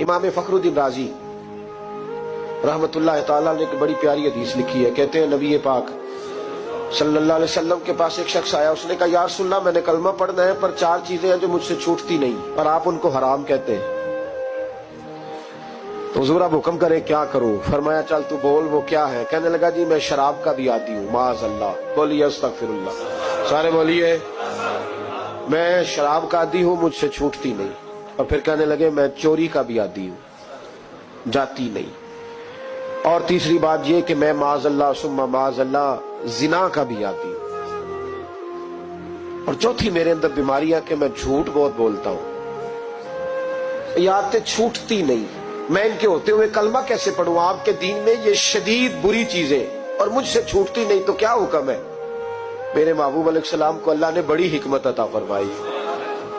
इमाम फखरुद्दीन राजी रहमतुल्लाह ताला ने एक बड़ी प्यारी हदीस लिखी है। कहते हैं नबी पाक सल्लल्लाहु अलैहि वसल्लम के पास एक शख्स आया, उसने कहा या रसूलल्लाह मैंने कलमा पढ़ना है पर 4 चीजें हैं जो मुझसे छूटती नहीं और आप उनको हराम कहते हैं, तो हुजूर आप हुक्म करें क्या करूं? फरमाया चल तू बोल वो क्या है? कहने लगा जी मैं शराब का भी आदी हूँ। माज़अल्लाह, बोलिए अस्तगफिरुल्लाह, सारे बोलिए मैं शराब का आदी हूँ, मुझसे छूटती नहीं। और फिर कहने लगे मैं चोरी का भी आदी हूँ, जाती नहीं। और तीसरी बात ये कि मैं माज़अल्लाह सुम्मा माज़अल्लाह जिना का भी आदी हूँ। और चौथी मेरे अंदर बीमारियां कि मैं झूठ बहुत बोलता हूं, ये आदतें छूटती नहीं। मैं इनके होते हुए कलमा कैसे पढ़ूं? आपके दीन में ये शदीद बुरी चीजें और मुझसे छूटती नहीं, तो क्या हुक्म है? मेरे महबूब अलैहिस्सलाम को अल्लाह ने बड़ी हिकमत अता फरमाई,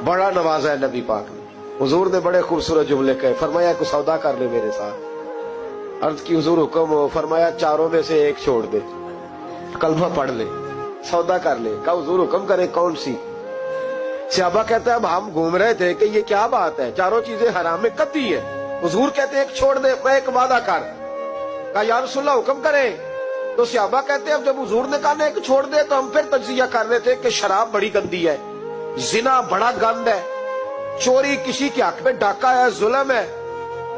बड़ा नवाजा है नबी पाक ने। हुजूर ने बड़े खूबसूरत जुमले कहे, फरमाया को सौदा कर ले मेरे साथ। अर्ज की हुजूर हुक्म हो, फरमाया चारों में से एक छोड़ दे, कलमा पढ़ ले, सौदा कर ले। कहा हुजूर हुक्म करे कौन सी? सहाबा कहता है अब हम घूम रहे थे कि ये क्या बात है, चारों चीजें हराम में कतई है। हुजूर कहते हैं एक छोड़ दे, मैं एक वादा कर। कहा या रसूलल्लाह हुक्म करे। तो सहाबा कहते हैं अब जब हुजूर ने कहा एक छोड़ दे तो हम फिर तज्जिया कर रहे थे कि शराब बड़ी गंदी है, जिना बड़ा गंद है, चोरी किसी के हक में डाका है, जुल्म है।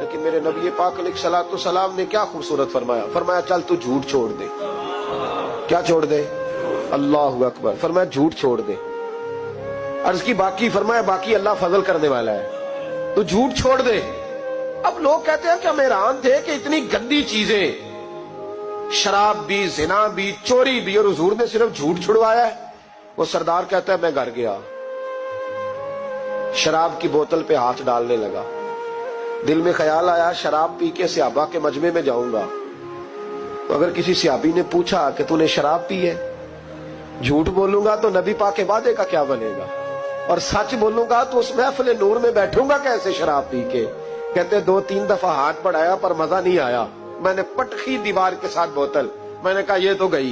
लेकिन मेरे नबी पाक अलैहिस्सलातु सलाम ने क्या खूबसूरत फरमाया, फरमाया चल तू झूठ छोड़ दे। क्या छोड़ दे? अल्लाहु अकबर। फरमाया झूठ छोड़ दे। अर्ज की बाकी? फरमाया बाकी अल्लाह फजल करने वाला है, तो झूठ छोड़ दे। अब लोग कहते हैं कि हम हैरान थे कि इतनी गंदी चीजें, शराब भी, जिना भी, चोरी भी, और हुजूर ने सिर्फ झूठ छुड़वाया है। वो सरदार कहता है मैं घर गया, शराब की बोतल पे हाथ डालने लगा। दिल में ख्याल आया शराब पी के सहाबा के मजमे में जाऊंगा, तो अगर किसी सहाबी ने पूछा कि तूने शराब पी है, झूठ बोलूंगा तो नबी पाक के वादे का क्या बनेगा, और सच बोलूंगा तो उस महफिल नूर में बैठूंगा कैसे शराब पी के? कहते 2-3 दफा हाथ बढ़ाया पर मजा नहीं आया, मैंने पटखी दीवार के साथ बोतल, मैंने कहा ये तो गई,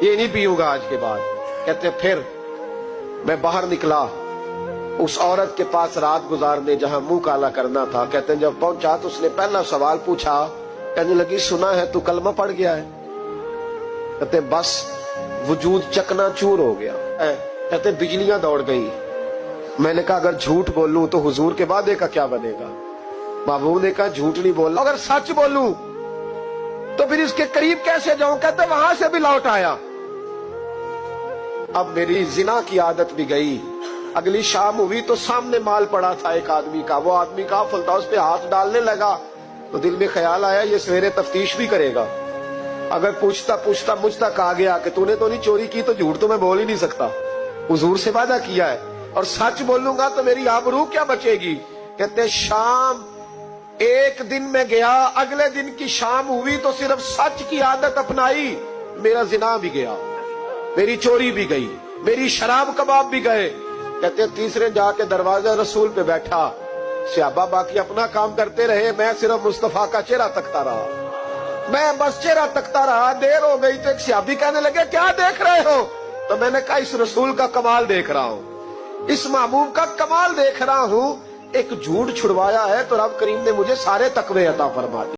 ये नहीं पीऊंगा आज के बाद। कहते फिर मैं बाहर निकला उस औरत के पास रात गुजारने जहां मुंह काला करना था। कहते जब पहुंचा तो उसने पहला सवाल पूछा, कहने लगी सुना है तू कलमा पढ़ गया है? कहते बस वजूद चकनाचूर हो गया। कहते बिजलियां दौड़ गई। मैंने कहा अगर झूठ बोलूं तो हुजूर के वादे का क्या बनेगा? महबूब ने कहा झूठ नहीं बोलना, अगर सच बोलूं तो फिर इसके करीब कैसे जाऊं? कहते वहां से भी लौट आया। अब मेरी जिना की आदत भी गई। अगली शाम हुई तो सामने माल पड़ा था एक आदमी का, वो आदमी का फलता उस पे हाथ डालने लगा, तो दिल में ख्याल आया ये सवेरे तफ्तीश भी करेगा। अगर पूछता पूछता मुझ तक आ गया कि तूने तो नहीं चोरी की, तो झूठ तो मैं बोल ही नहीं सकता, हुजूर से वादा किया है, और सच बोलूंगा तो मेरी आबरू क्या बचेगी? कहते शाम एक दिन में गया, अगले दिन की शाम हुई तो सिर्फ सच की आदत अपनाई, मेरा जिना भी गया, मेरी चोरी भी गई, मेरी शराब कबाब भी गए। कहते तीसरे जाके दरवाजा रसूल पे बैठा, सहाबा बाकी अपना काम करते रहे, मैं सिर्फ मुस्तफा का चेहरा तकता रहा, मैं बस चेहरा तकता रहा। देर हो गई तो एक सहाबी कहने लगे क्या देख रहे हो? तो मैंने कहा इस रसूल का कमाल देख रहा हूँ, इस महबूब का कमाल देख रहा हूँ। एक झूठ छुड़वाया है तो रब करीम ने मुझे सारे तकवे अता फरमा दिए।